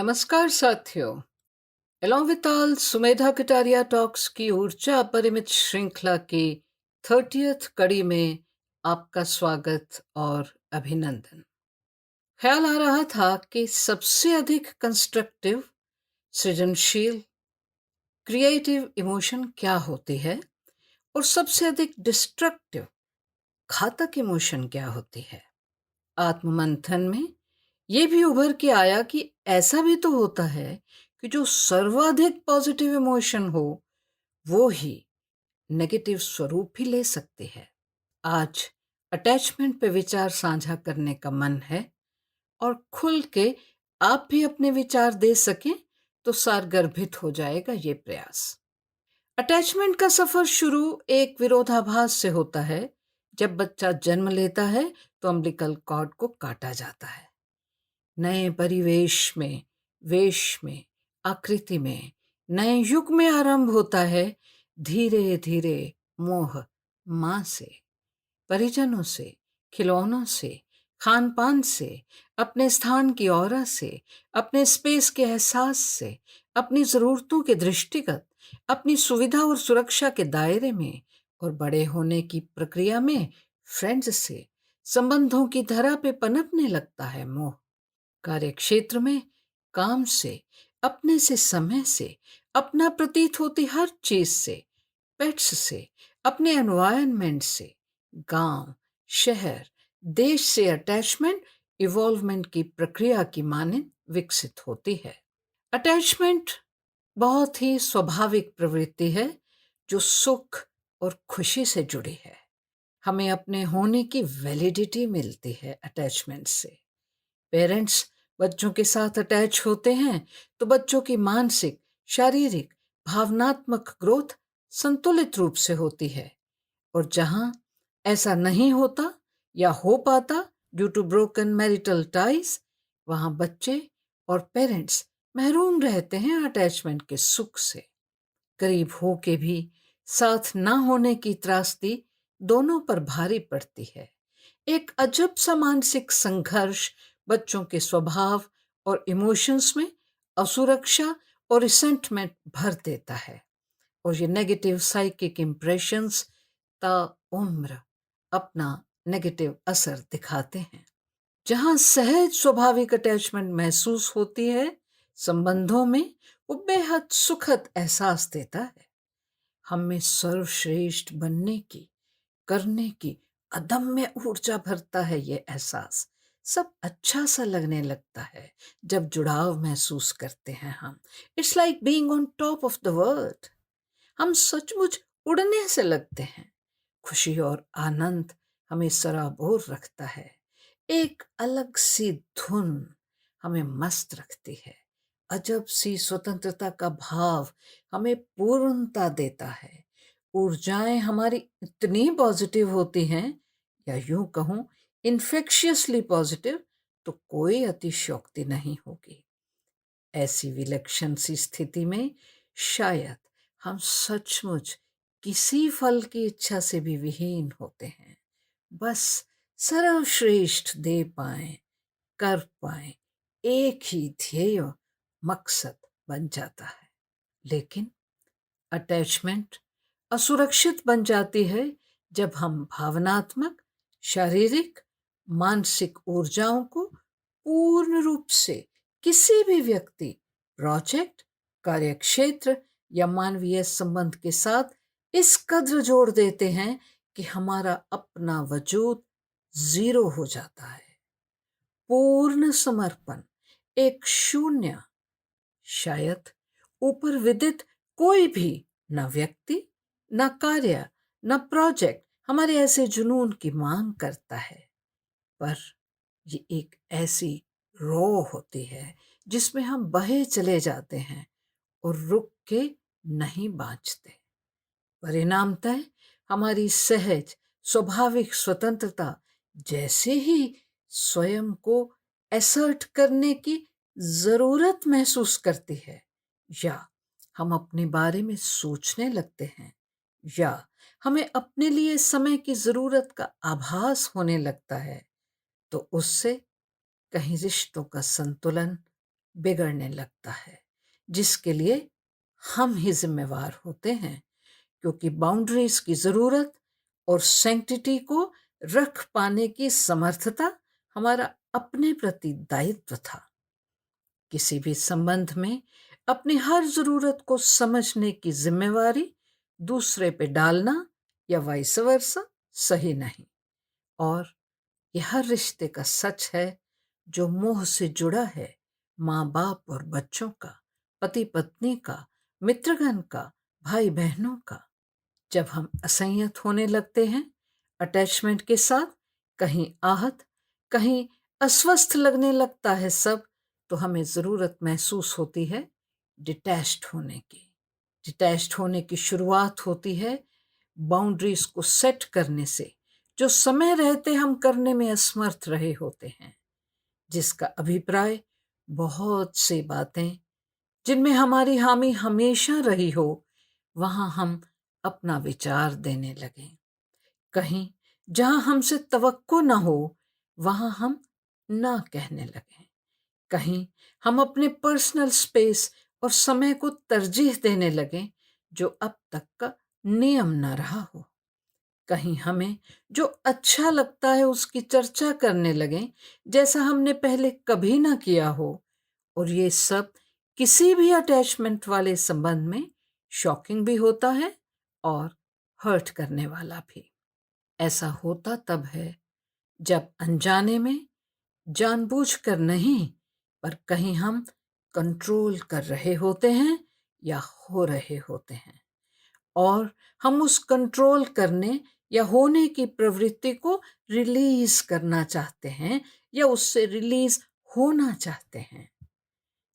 नमस्कार साथियों। along with all Sumedha Kataria talks की ऊर्जा अपरिमित श्रृंखला की 30th कड़ी में आपका स्वागत और अभिनंदन। ख्याल आ रहा था कि सबसे अधिक कंस्ट्रक्टिव, सृजनशील, क्रिएटिव इमोशन क्या होती है और सबसे अधिक डिस्ट्रक्टिव, घातक इमोशन क्या होती है। आत्ममंथन में ये भी उभर के आया कि ऐसा भी तो होता है कि जो सर्वाधिक पॉजिटिव इमोशन हो वो ही नेगेटिव स्वरूप भी ले सकती है। आज अटैचमेंट पे विचार साझा करने का मन है और खुल के आप भी अपने विचार दे सकें तो सारगर्भित हो जाएगा ये प्रयास। अटैचमेंट का सफर शुरू एक विरोधाभास से होता है। जब बच्चा जन्म लेता है तो अम्बिलिकल कॉर्ड को काटा जाता है। नए परिवेश में, वेश में, आकृति में, नए युग में आरंभ होता है धीरे धीरे मोह माँ से, परिजनों से, खिलौनों से, खान पान से, अपने स्थान की औरा से, अपने स्पेस के एहसास से, अपनी ज़रूरतों के दृष्टिगत, अपनी सुविधा और सुरक्षा के दायरे में और बड़े होने की प्रक्रिया में फ्रेंड्स से, संबंधों की धरा पे पनपने लगता है मोह। कार्यक्षेत्र में काम से, अपने से, समय से, अपना प्रतीत होती हर चीज से, पेट्स से, अपने एनवायरनमेंट से, गांव, शहर, देश से अटैचमेंट इवॉल्वमेंट की प्रक्रिया की माने विकसित होती है। अटैचमेंट बहुत ही स्वाभाविक प्रवृत्ति है जो सुख और खुशी से जुड़ी है। हमें अपने होने की वैलिडिटी मिलती है अटैचमेंट से। पेरेंट्स बच्चों के साथ अटैच होते हैं तो बच्चों की मानसिक, शारीरिक, भावनात्मक ग्रोथ संतुलित रूप से होती है। और जहां ऐसा नहीं होता या हो पाता due to broken marital ties, वहां बच्चे और पेरेंट्स महरूम रहते हैं अटैचमेंट के सुख से। करीब हो के भी साथ ना होने की त्रासदी दोनों पर भारी पड़ती है। एक अजब सा मानसिक संघर्ष बच्चों के स्वभाव और इमोशंस में असुरक्षा और रिसेंटमेंट भर देता है और ये नेगेटिव साइकिक इम्प्रेशंस ताउम्र अपना नेगेटिव असर दिखाते हैं। जहां सहज स्वाभाविक अटैचमेंट महसूस होती है संबंधों में, वो बेहद सुखद एहसास देता है। हम में सर्वश्रेष्ठ बनने की, करने की अदम्य ऊर्जा भरता है ये एहसास। सब अच्छा सा लगने लगता है जब जुड़ाव महसूस करते हैं हम। It's like being on top of the world. हम सचमुच उड़ने से लगते हैं। खुशी और आनंद हमें सराबोर रखता है। एक अलग सी धुन हमें मस्त रखती है। अजब सी स्वतंत्रता का भाव हमें पूर्णता देता है। ऊर्जाएं हमारी इतनी पॉजिटिव होती हैं, या यूं कहूं इन्फेक्शियसली पॉजिटिव, तो कोई अतिशयोक्ति नहीं होगी। ऐसी विलक्षण सी स्थिति में शायद हम सचमुच किसी फल की इच्छा से भी विहीन होते हैं। बस सर्वश्रेष्ठ दे पाए, कर पाए, एक ही ध्येय मकसद बन जाता है। लेकिन अटैचमेंट असुरक्षित बन जाती है जब हम भावनात्मक, शारीरिक, मानसिक ऊर्जाओं को पूर्ण रूप से किसी भी व्यक्ति, प्रोजेक्ट, कार्यक्षेत्र या मानवीय संबंध के साथ इस कद्र जोड़ देते हैं कि हमारा अपना वजूद जीरो हो जाता है। पूर्ण समर्पण, एक शून्य, शायद ऊपर विदित कोई भी, न व्यक्ति, न कार्य, न प्रोजेक्ट हमारे ऐसे जुनून की मांग करता है। पर ये एक ऐसी रो होती है जिसमें हम बहे चले जाते हैं और रुक के नहीं बाँचते। परिणामतः हमारी सहज स्वाभाविक स्वतंत्रता जैसे ही स्वयं को एसर्ट करने की जरूरत महसूस करती है, या हम अपने बारे में सोचने लगते हैं, या हमें अपने लिए समय की जरूरत का आभास होने लगता है, तो उससे कहीं रिश्तों का संतुलन बिगड़ने लगता है, जिसके लिए हम ही जिम्मेवार होते हैं, क्योंकि बाउंड्रीज की जरूरत और सैंक्टिटी को रख पाने की समर्थता हमारा अपने प्रति दायित्व था। किसी भी संबंध में अपनी हर जरूरत को समझने की जिम्मेवारी दूसरे पे डालना या वाइस वर्सा सही नहीं। और यह हर रिश्ते का सच है जो मोह से जुड़ा है, माँ बाप और बच्चों का, पति पत्नी का, मित्रगण का, भाई बहनों का। जब हम असंयत होने लगते हैं अटैचमेंट के साथ, कहीं आहत, कहीं अस्वस्थ लगने लगता है सब, तो हमें ज़रूरत महसूस होती है डिटैच्ड होने की। डिटैच्ड होने की शुरुआत होती है बाउंड्रीज को सेट करने से, जो समय रहते हम करने में असमर्थ रहे होते हैं, जिसका अभिप्राय बहुत सी बातें जिनमें हमारी हामी हमेशा रही हो, वहां हम अपना विचार देने लगें। कहीं जहां हमसे तवक्को न हो, वहां हम ना कहने लगें। कहीं हम अपने पर्सनल स्पेस और समय को तरजीह देने लगें, जो अब तक का नियम न रहा हो। कहीं हमें जो अच्छा लगता है उसकी चर्चा करने लगें, जैसा हमने पहले कभी ना किया हो। और ये सब किसी भी अटैचमेंट वाले संबंध में शॉकिंग भी होता है और हर्ट करने वाला भी। ऐसा होता तब है जब अनजाने में, जानबूझकर नहीं, पर कहीं हम कंट्रोल कर रहे होते हैं या हो रहे होते हैं, और हम उस कंट्रोल करने या होने की प्रवृत्ति को रिलीज करना चाहते हैं या उससे रिलीज होना चाहते हैं।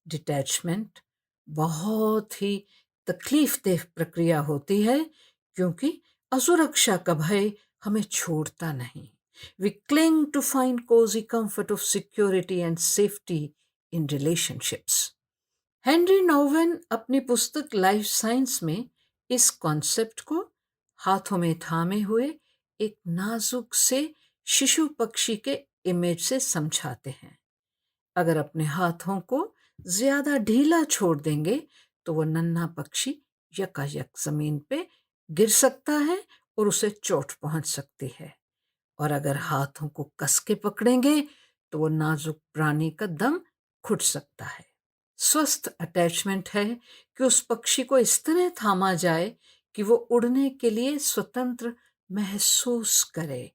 डिटैचमेंट बहुत ही तकलीफदेह प्रक्रिया होती है, क्योंकि असुरक्षा का भय हमें छोड़ता नहीं। We cling to find cosy comfort of security and safety in relationships. Henri Nouwen अपनी पुस्तक लाइफ साइंस में इस कॉन्सेप्ट को हाथों में थामे हुए एक नाजुक से शिशु पक्षी के इमेज से समझाते हैं। अगर अपने हाथों को ज्यादा ढीला छोड़ देंगे तो वह नन्हा पक्षी यकायक जमीन पे गिर सकता है और उसे चोट पहुंच सकती है। और अगर हाथों को कस के पकड़ेंगे तो वो नाजुक प्राणी का दम घुट सकता है। स्वस्थ अटैचमेंट है कि उस पक्षी को इस तरह थामा जाए कि वो उड़ने के लिए स्वतंत्र महसूस करे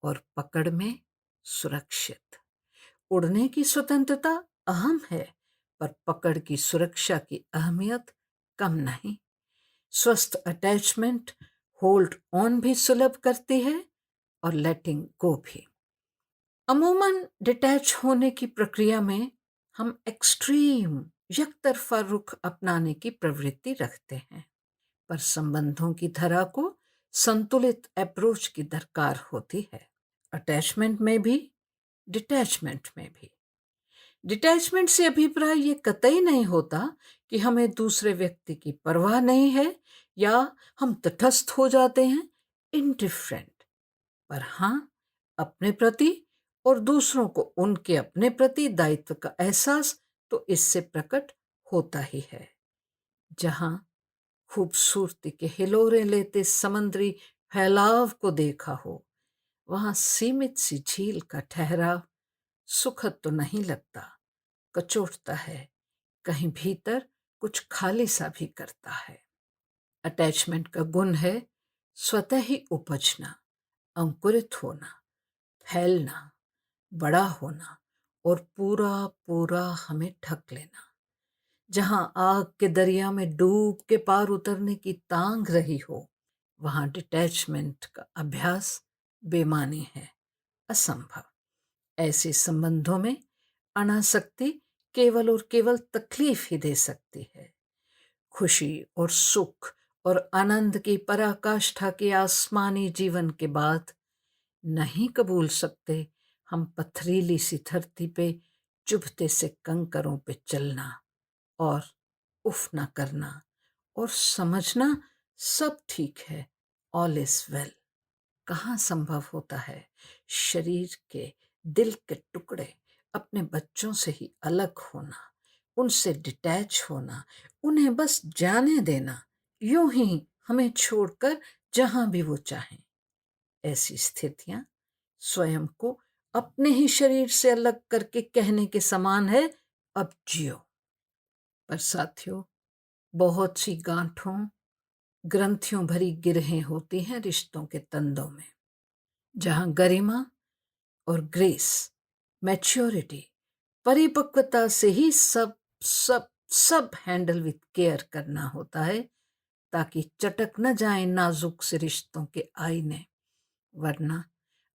और पकड़ में सुरक्षित। उड़ने की स्वतंत्रता अहम है, पर पकड़ की सुरक्षा की अहमियत कम नहीं। स्वस्थ अटैचमेंट होल्ड ऑन भी सुलभ करती है और लेटिंग गो भी। अमूमन डिटैच होने की प्रक्रिया में हम एक्सट्रीम एकतरफा रुख अपनाने की प्रवृत्ति रखते हैं, पर संबंधों की धरा को संतुलित अप्रोच की दरकार होती है। अटैचमेंट में भी, डिटैचमेंट में भी। डिटैचमेंट से अभिप्राय ये कतई नहीं होता कि हमें दूसरे व्यक्ति की परवाह नहीं है या हम तटस्थ हो जाते हैं, इनडिफरेंट। पर हाँ, अपने प्रति और दूसरों को उनके अपने प्रति दायित्व का एहसास तो इससे प्रकट होता ही है। जहां खूबसूरती के हिलोरे लेते समुद्री फैलाव को देखा हो, वहां सीमित सी झील का ठहराव सुखद तो नहीं लगता, कचोटता है, कहीं भीतर कुछ खाली सा भी करता है। अटैचमेंट का गुण है स्वतः ही उपजना, अंकुरित होना, फैलना, बड़ा होना और पूरा पूरा हमें ढक लेना। जहां आग के दरिया में डूब के पार उतरने की तांग रही हो, वहां डिटैचमेंट का अभ्यास बेमानी है, असंभव। ऐसे संबंधों में अनासक्ति केवल और केवल तकलीफ ही दे सकती है। खुशी और सुख और आनंद की पराकाष्ठा के आसमानी जीवन के बाद नहीं कबूल सकते हम पथरीली सी धरती पे चुभते से कंकरों पे चलना और उफ ना करना और समझना सब ठीक है, ऑल इज वेल। कहाँ संभव होता है शरीर के, दिल के टुकड़े अपने बच्चों से ही अलग होना, उनसे डिटैच होना, उन्हें बस जाने देना, यूं ही हमें छोड़कर जहां भी वो चाहें। ऐसी स्थितियां स्वयं को अपने ही शरीर से अलग करके कहने के समान है, अब जियो। पर साथियों, बहुत सी गांठों, ग्रंथियों भरी गिरहें होती हैं रिश्तों के तंदों में, जहां गरिमा और ग्रेस, मैच्योरिटी, परिपक्वता से ही सब सब सब हैंडल विथ केयर करना होता है, ताकि चटक न जाए नाजुक से रिश्तों के आईने। वरना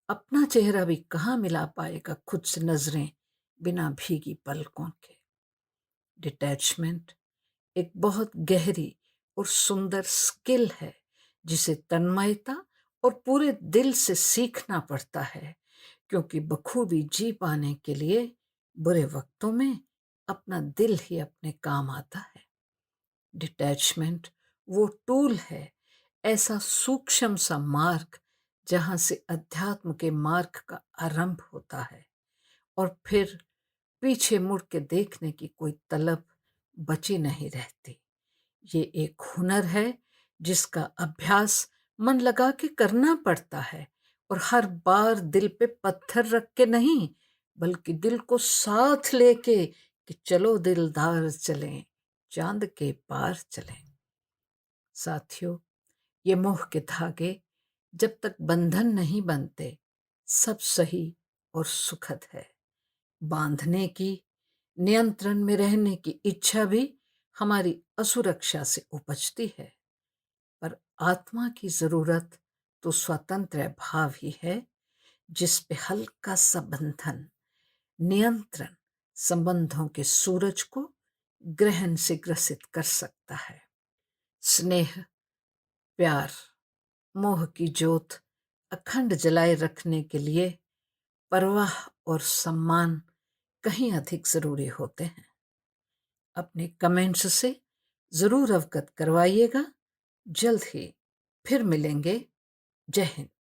अपना चेहरा भी कहाँ मिला पाएगा खुद से नजरें बिना भीगी पलकों के। डिटैचमेंट एक बहुत गहरी और सुंदर स्किल है, जिसे तन्मयता और पूरे दिल से सीखना पड़ता है, क्योंकि बखूबी जी पाने के लिए बुरे वक्तों में अपना दिल ही अपने काम आता है। डिटैचमेंट वो टूल है, ऐसा सूक्ष्म सा मार्ग, जहां से अध्यात्म के मार्ग का आरंभ होता है और फिर पीछे मुड़ के देखने की कोई तलब बची नहीं रहती। ये एक हुनर है जिसका अभ्यास मन लगा के करना पड़ता है, और हर बार दिल पे पत्थर रख के नहीं, बल्कि दिल को साथ लेके कि चलो दिलदार चलें, चांद के पार चलें। साथियों, ये मोह के धागे जब तक बंधन नहीं बनते, सब सही और सुखद है। बांधने की, नियंत्रण में रहने की इच्छा भी हमारी असुरक्षा से उपजती है, पर आत्मा की जरूरत तो स्वतंत्र भाव ही है, जिस पे हल्का सा बंधन, नियंत्रण संबंधों के सूरज को ग्रहण से ग्रसित कर सकता है। स्नेह, प्यार, मोह की ज्योत अखंड जलाए रखने के लिए परवाह और सम्मान कहीं अधिक जरूरी होते हैं। अपने कमेंट्स से जरूर अवगत करवाइएगा। जल्द ही फिर मिलेंगे। जय हिंद।